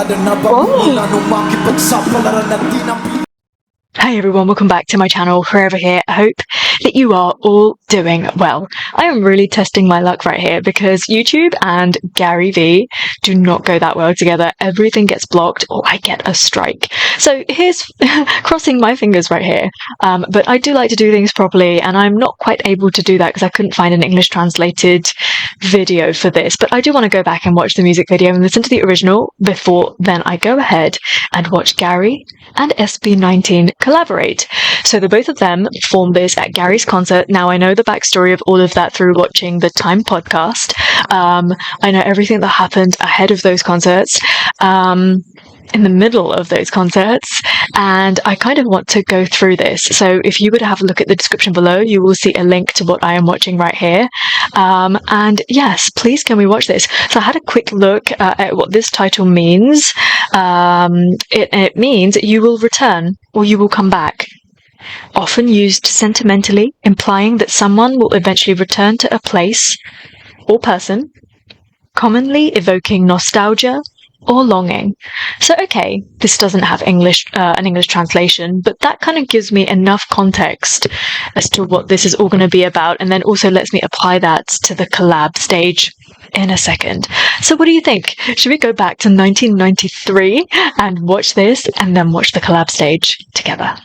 Hi everyone, welcome back to my channel, Forever Here. I hope that you are all doing well. I am really testing my luck right here because YouTube and Gary V do not go that well together. Everything gets blocked or I get a strike. So here's crossing my fingers right here. But I do like to do things properly and I'm not quite able to do that because I couldn't find an English translated video for this. But I do want to go back and watch the music video and listen to the original before then I go ahead and watch Gary and SB19 collaborate. So the both of them formed this at Gary's concert. Now I know the backstory of all of that through watching the Time podcast. I know everything that happened ahead of those concerts, in the middle of those concerts, and I kind of want to go through this. So if you were to have a look at the description below, you will see a link to what I am watching right here. And yes, please can we watch this? So I had a quick look at what this title means. It means you will return or you will come back. Often used sentimentally, implying that someone will eventually return to a place or person, commonly evoking nostalgia or longing. So okay, this doesn't have an English translation, but that kind of gives me enough context as to what this is all going to be about, and then also lets me apply that to the collab stage in a second. So what do you think? Should we go back to 1993 and watch this and then watch the collab stage together?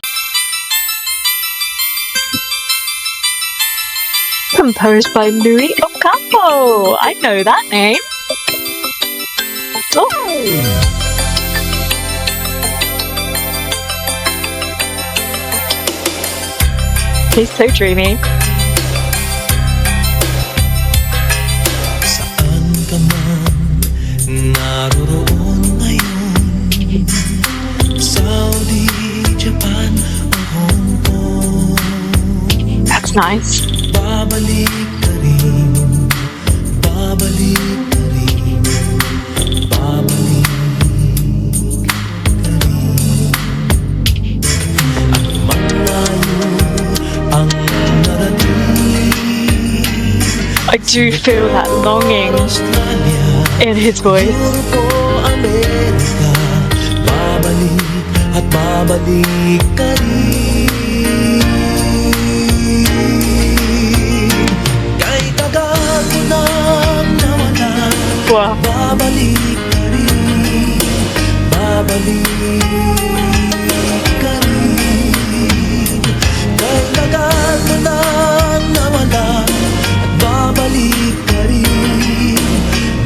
Composed by Louis Ocampo. I know that name. Oh. He's so dreamy. Saan ka man naroroon ngayon? Saudi, Japan, o Hong Kong. That's nice. Babalik ka rin, babalik ka rin, babalik ka rin. At malayo ang narating. I do feel that longing in his voice. Amerika, babalik at babalik ka rin. Kahit tagal ko nang nawala, Wow. babalik ka rin, babalik ka rin. Kahit tagal ko nang nawala, at babalik ka rin,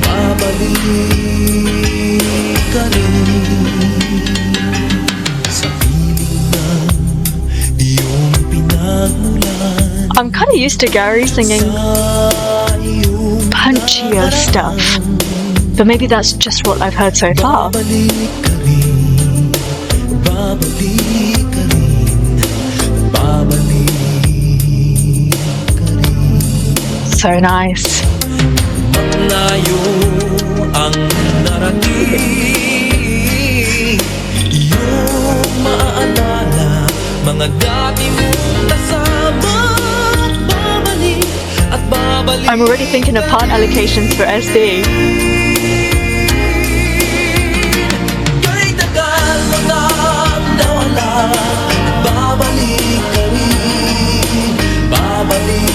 babalik ka rin. Sa piling ng iyong pinagmulan, I'm kind of used to Gary singing sa iyong punchier stuff, but maybe that's just what I've heard so far. babalik ka rin, babalik ka rin, babalik ka rin. So nice. Malayo ang narating, iyong maaalala mga dati mong kasama. Babalik at babalik. I'm already thinking of part allocations for SB. Kahit tagal mo nang nawala, at babalik ka rin, babalik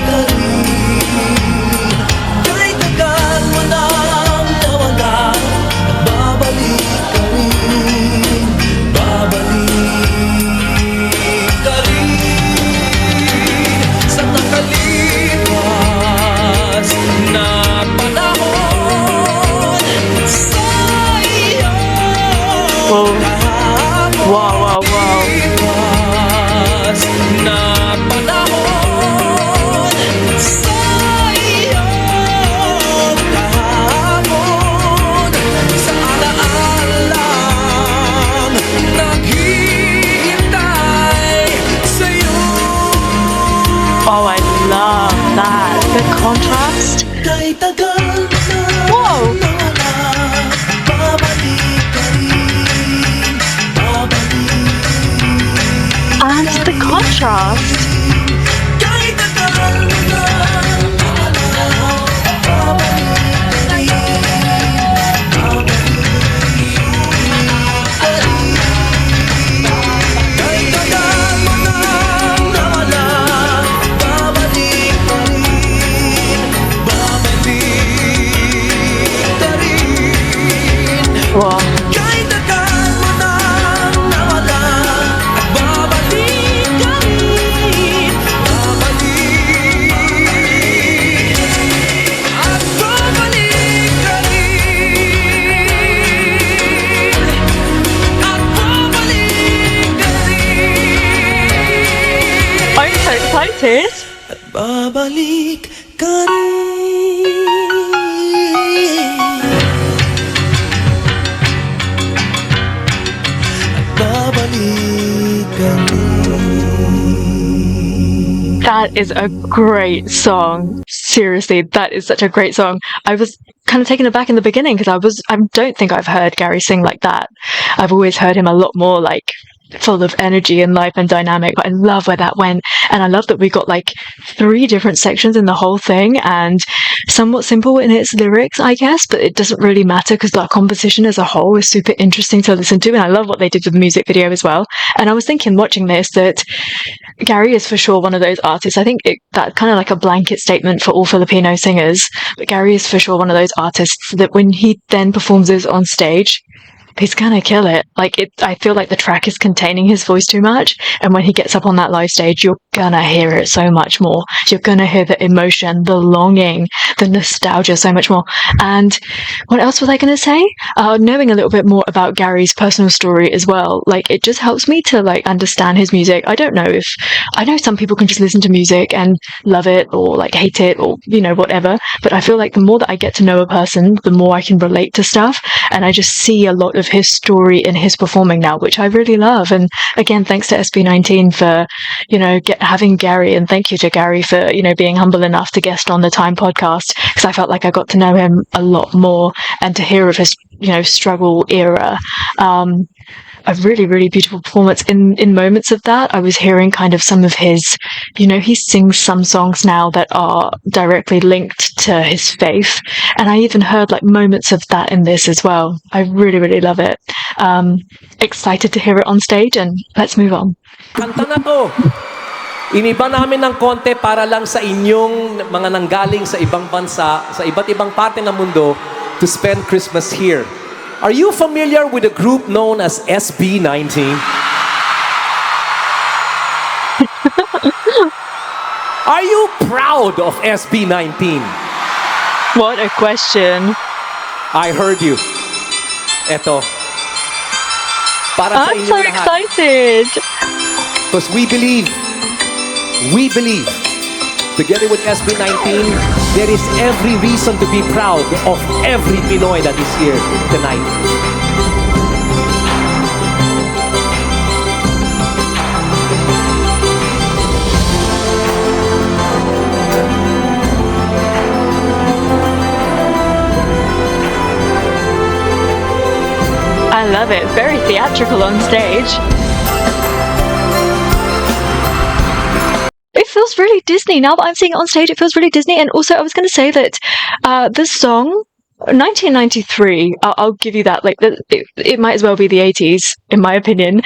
ka rin. Kahit tagal mo nang nawala, at babalik ka rin, babalik ka rin. Sa nakalipas na panahon, sa iyong Wow. kahapon. Wow, wow, wow. Nakalipas na panahon, sa iyong kahapon. Sa alaalang naghihintay sa'yo. Oh, I love that. The contrast. Kahit tagal na Whoa. nawala, babalik ka rin, babalik. And the contrast. Kahit tagal na nawala, babalik ka rin, Babalik ka rin. Babalik ka rin. That is a great song. Seriously, that is such a great song. I was kind of taken aback in the beginning because I don't think I've heard Gary sing like that. I've always heard him a lot more like full of energy and life and dynamic, but I love where that went. And I love that we got like 3 different sections in the whole thing and somewhat simple in its lyrics, I guess, but it doesn't really matter because the composition as a whole is super interesting to listen to. And I love what they did with the music video as well. And I was thinking watching this that Gary is for sure one of those artists. I think that kind of like a blanket statement for all Filipino singers, but Gary is for sure one of those artists that when he then performs this on stage, he's gonna kill it. Like I feel like the track is containing his voice too much, and when he gets up on that live stage, you're gonna hear it so much more. You're gonna hear the emotion, the longing, the nostalgia so much more. And what else was I gonna say? Knowing a little bit more about Gary's personal story as well, like it just helps me to like understand his music. I know some people can just listen to music and love it or like hate it or whatever, but I feel like the more that I get to know a person, the more I can relate to stuff, and I just see a lot of his story in his performing now, which I really love. And again, thanks to SB19 for having Gary, and thank you to Gary for being humble enough to guest on the Time podcast, because I felt like I got to know him a lot more and to hear of his struggle era. A really, really beautiful performance. In moments of that, I was hearing kind of some of his, he sings some songs now that are directly linked to his faith. And I even heard like moments of that in this as well. I really, really love it. Excited to hear it on stage, and let's move on. Kanta na to. Iniba namin ng konti para lang sa inyong mga nanggaling sa ibang bansa, sa iba't ibang parte ng mundo to spend Christmas here. Are you familiar with a group known as SB19? Are you proud of SB19? What a question. I heard you. Eto. Para sa I'm inyong so lahat. excited. Because we believe, together with SB19, there is every reason to be proud of every Pinoy that is here tonight. I love it. Very theatrical on stage. It feels really Disney. Now that I'm seeing it on stage, it feels really Disney. And also, I was going to say that this song, 1993, I'll give you that. Like, it might as well be the 80s, in my opinion.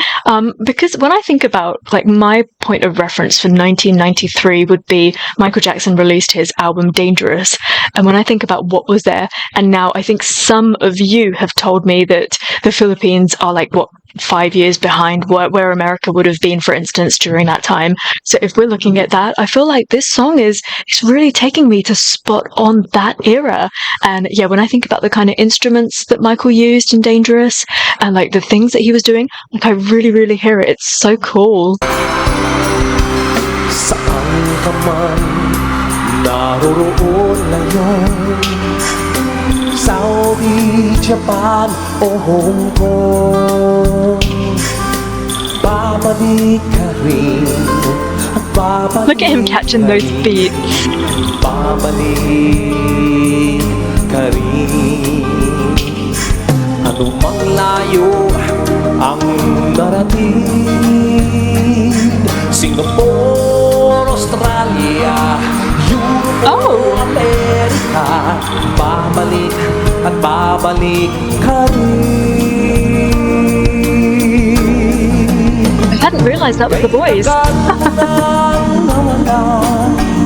Because when I think about, like, my point of reference for 1993 would be Michael Jackson released his album Dangerous. And when I think about what was there, and now I think some of you have told me that the Philippines are like, 5 years behind where America would have been, for instance, during that time. So if we're looking at that, I feel like this song is really taking me to spot on that era. And yeah, when I think about the kind of instruments that Michael used in Dangerous and like the things that he was doing, like I really, really hear it. It's so cool. Saan ka man naroroon ngayon, Saudi, Japan o Hong Kong, babalik ka rin at babalik. Look at him catching those beats. Babalik ka rin. Anumang layo ang darating, Singapore, Australia, Europe, America, babalik at babalik ka rin. I hadn't realised that was the boys.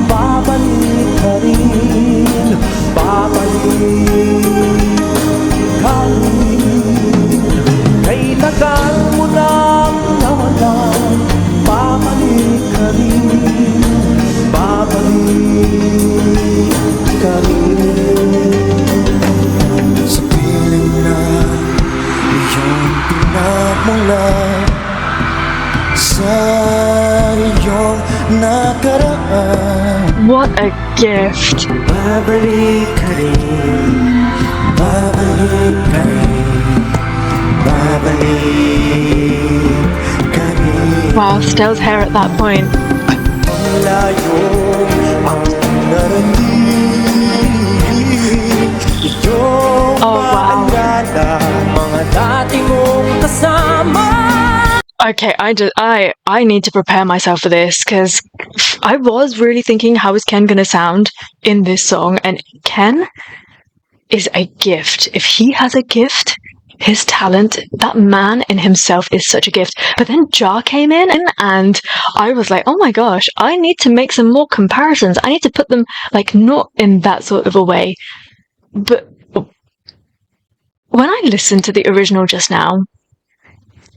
Babalik ka rin, babalik ka rin. Kay tagal mo nang nawalan, babalik ka rin, babalik ka rin. Sa piling na iyong pinagmulan, sa iyong nakaraan, What a gift. Babalik ka rin, babalik ka rin, babalik ka rin. Wow, Stell's hair at that point. Ang layo ang narating, iyong Oh, wow. maalala, Mga dati mong kasama. Okay, I need to prepare myself for this because I was really thinking, how is Ken gonna sound in this song? And Ken is a gift. If he has a gift, his talent, that man in himself is such a gift. But then Ja came in and I was like, oh my gosh, I need to make some more comparisons. I need to put them like not in that sort of a way. But when I listened to the original just now,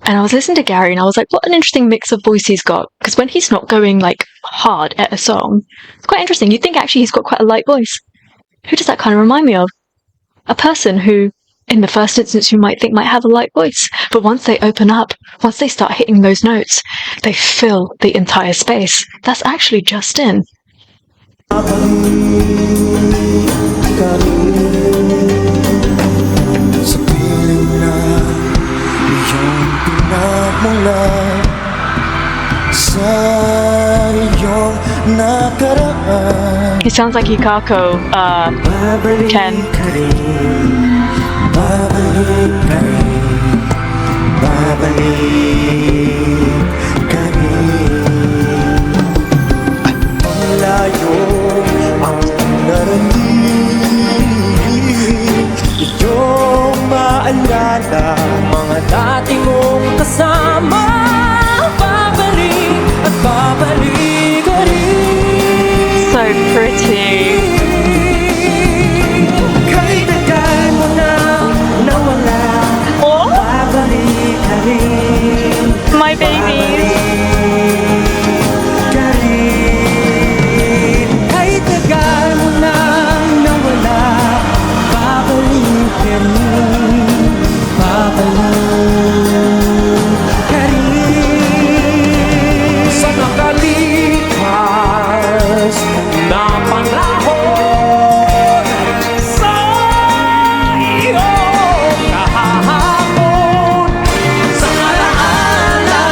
and I was listening to Gary and I was like, what an interesting mix of voice he's got. Because when he's not going like hard at a song, it's quite interesting. You'd think actually he's got quite a light voice. Who does that kind of remind me of? A person who, in the first instance, you might think might have a light voice. But once they open up, once they start hitting those notes, they fill the entire space. That's actually Justin. sa piling na iyong pinagmula sa iyong nakaraan. He sounds like Hikako, Babalik Ken. ka rin, babalik ka rin, babalik ka rin. Ang layo ang narating, iyong maalala, Mga dati mong kasama. Babalik at babalik ka rin. So pretty. kahit tagal mo na nawala, Oh, babalik ka rin. my babies. Kahit tagal mo nang nawala, babalik ka rin, babalik ka rin. Sa nakalipas na panahon, sa iyong kahapon, sa alaala,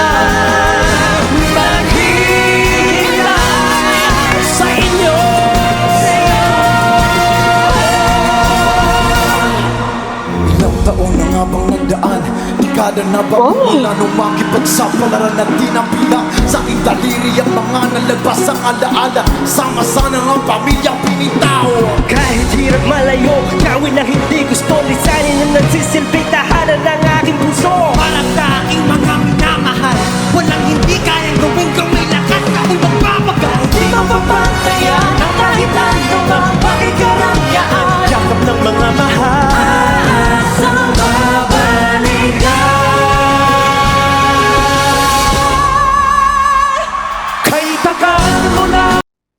maghihintay sa inyo. Ilang taon na nga bang nagdaan? Dekada na ba mula nung makipagsapalaran na di ng bilang? Sa aking daliri ang mga nalabas ang alaala, sama-sana ng pamilyang pinitao. Kahit hirap malayo, gawin na hindi gusto, lisanin na nagsisilbing tahanan ng aking puso. Parang tanging mga minamahal, walang hindi kayang gawin kung may lakas ako'y magpapagal. Di mapapantayan ang kahit anong pakikarangyaan. Yakap ng mga mahal, Aasang babalik ka. Kahit tagal mo na.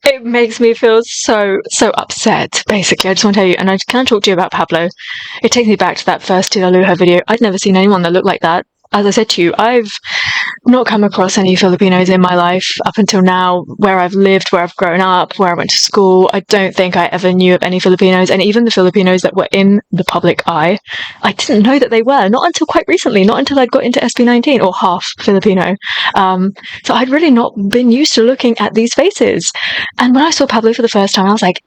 It makes me feel so upset, basically. I just want to tell you, and I can talk to you about Pablo. It takes me back to that first Tilaluha video. I'd never seen anyone that looked like that. As I said to you, I've not come across any Filipinos in my life up until now, where I've lived, where I've grown up, where I went to school. I don't think I ever knew of any Filipinos, and even the Filipinos that were in the public eye, I didn't know that they were, not until quite recently, not until I'd got into SB19, or half Filipino. So I'd really not been used to looking at these faces. And when I saw Pablo for the first time, I was like,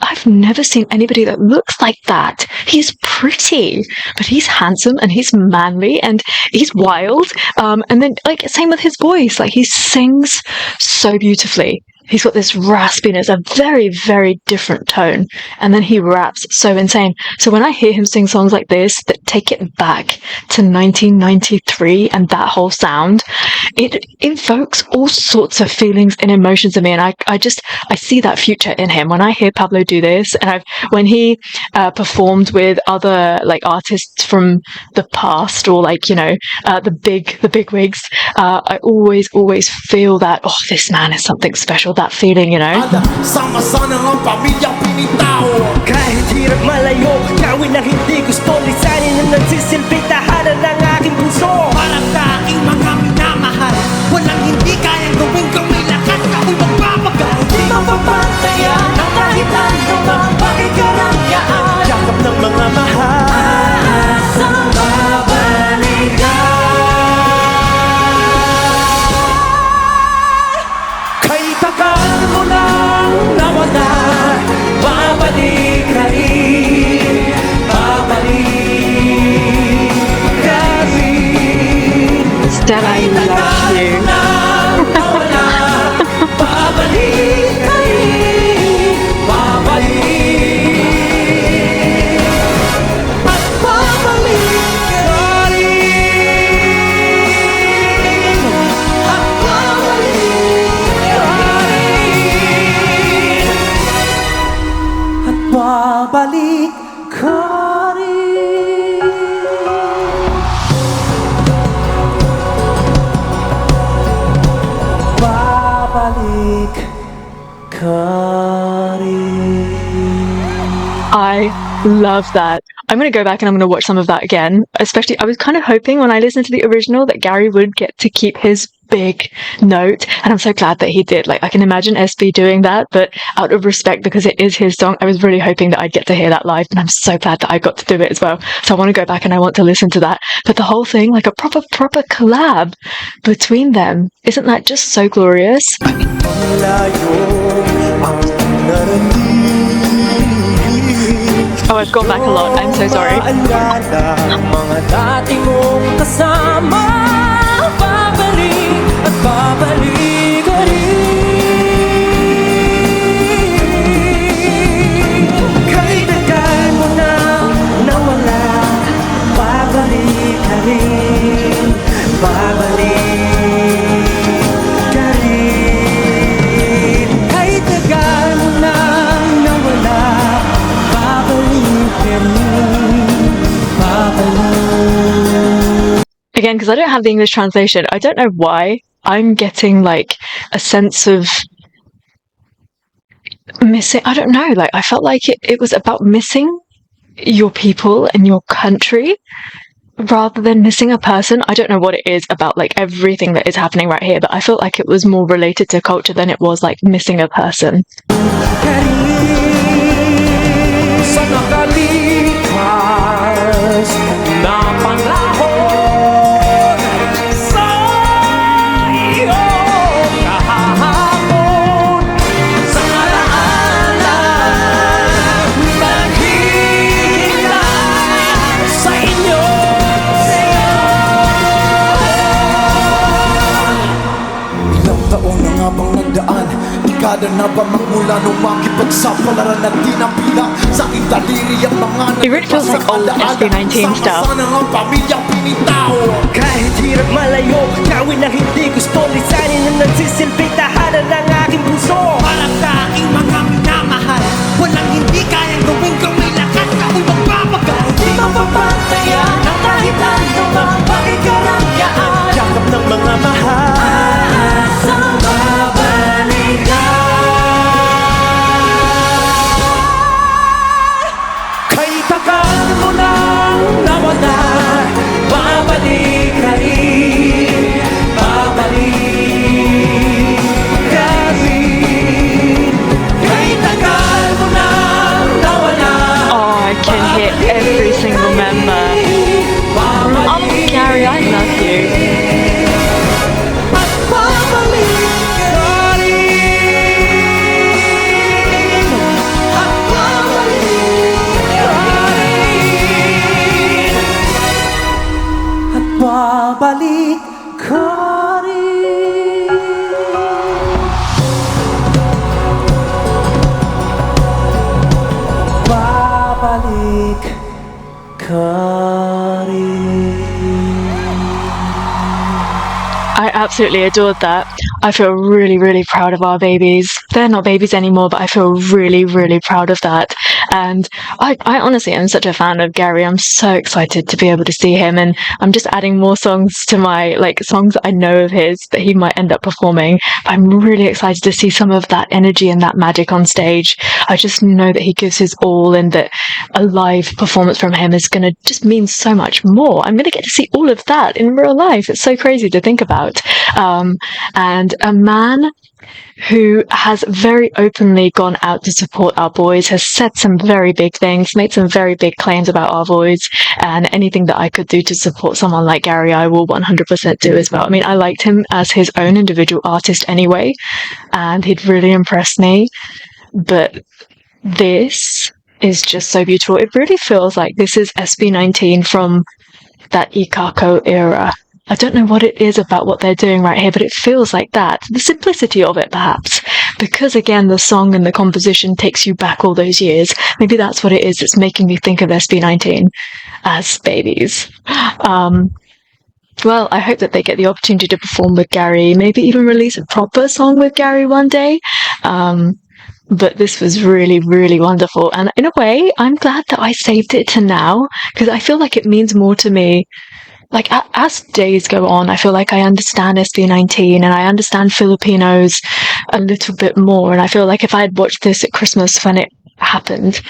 I've never seen anybody that looks like that. He's pretty, but he's handsome and he's manly and he's wild. And then, like, same with his voice. Like, he sings so beautifully. He's got this raspiness, a very, very different tone. And then he raps so insane. So when I hear him sing songs like this that take it back to 1993 and that whole sound, it invokes all sorts of feelings and emotions in me. And I see that future in him. When I hear Pablo do this, and when he performed with other like artists from the past, or like, you know, the big wigs, I always feel that, oh, this man is something special. That feeling, you know. Sama-sana ng pamilyang pinitao. kahit hirap malayo, gawin na hindi gusto, lisanin na nagsisilbing tahanan ng aking puso. Parang tanging mga minamahal, walang hindi kayang gawin kung may lakas ako'y magpapagal. Di mapapantayan Babalik ka rin. Babalik ka rin. I love that. I'm going to go back and I'm going to watch some of that again. Especially, I was kind of hoping when I listened to the original that Gary would get to keep his big note. And I'm so glad that he did. Like, I can imagine SB doing that, but out of respect, because it is his song, I was really hoping that I'd get to hear that live. And I'm so glad that I got to do it as well. So I want to go back and I want to listen to that. But the whole thing, like a proper collab between them, isn't that just so glorious? Oh, I've gone back a lot. I'm so sorry. Mga dati mong kasama, babalik at babalik ka rin. Kahit tagal mo na nawala, babalik ka rin, babalik ka rin. Kahit tagal mo na nawala, Again, because I don't have the English translation, I don't know why I'm getting like a sense of missing. I don't know, like I felt like it was about missing your people and your country rather than missing a person. I don't know what it is about like everything that is happening right here, but I felt like it was more related to culture than it was like missing a person. Sa nakalipas na panahon, sa iyong kahapon, sa alaalang naghihintay sa inyo. Ilang taon na nga bang nagdaan? Dekada na ba magmula nung makipagsapalaran at di napila sa aking daliri ang mga It really feels like old SB19 stuff. Sama-sama na ang pamilyang pinitaw. Kahit hirap malayo, gawin ang hindi gusto, lisanin na nagsisilbing tahanan ng aking puso. Para sa aking mga minamahal, walang hindi kayang gawin kung may lakas ako'y magbabagal. Di mapapantayan ang kahit anong mga pakikarangyaan. Yakap ng mga mahal, Sa babalik ka. Kahit tagal mo nang nawala, babalik ka rin, babalik ka rin. Kahit tagal mo nang nawala, Oh, I can hear every single member. Oh, Gary, I love you. at babalik ka rin, at babalik ka rin. at babalik ka rin. Babalik ka rin. I absolutely adored that. I feel really, really proud of our babies. They're not babies anymore, but I feel really, really proud of that. And I honestly am such a fan of Gary. I'm so excited to be able to see him, and I'm just adding more songs to my like songs that I know of his that he might end up performing. I'm really excited to see some of that energy and that magic on stage. I just know that he gives his all, and that a live performance from him is going to just mean so much more. I'm going to get to see all of that in real life. It's so crazy to think about. And a man who has very openly gone out to support our boys, has said some very big things, made some very big claims about our boys, and anything that I could do to support someone like Gary, I will 100% do as well. I mean, I liked him as his own individual artist anyway, and he'd really impressed me, but this is just so beautiful. It really feels like this is SB19 from that Ikako era. I don't know what it is about what they're doing right here, but it feels like that. The simplicity of it, perhaps. Because, again, the song and the composition takes you back all those years. Maybe that's what it is that's making me think of SB19 as babies. Well, I hope that they get the opportunity to perform with Gary, maybe even release a proper song with Gary one day. but this was really, really wonderful. And in a way, I'm glad that I saved it to now, because I feel like it means more to me. Like, as days go on, I feel like I understand SB19 and I understand Filipinos a little bit more. And I feel like if I had watched this at Christmas when it happened,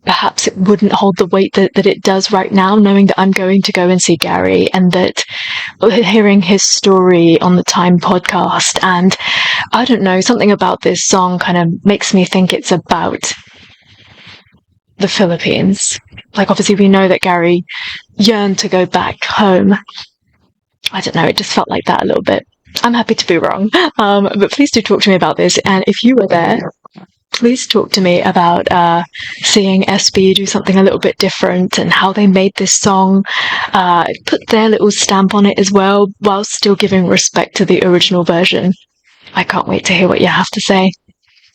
perhaps it wouldn't hold the weight that it does right now, knowing that I'm going to go and see Gary, and that hearing his story on the Time podcast, and I don't know, something about this song kind of makes me think it's about the Philippines. Like, obviously we know that Gary yearned to go back home. I don't know, it just felt like that a little bit. I'm happy to be wrong, but please do talk to me about this, and if you were there, please talk to me about seeing SB do something a little bit different and how they made this song, put their little stamp on it as well, while still giving respect to the original version. I can't wait to hear what you have to say.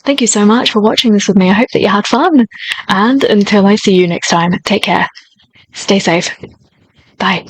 Thank you so much for watching this with me. I hope that you had fun. And until I see you next time, take care. Stay safe. Bye.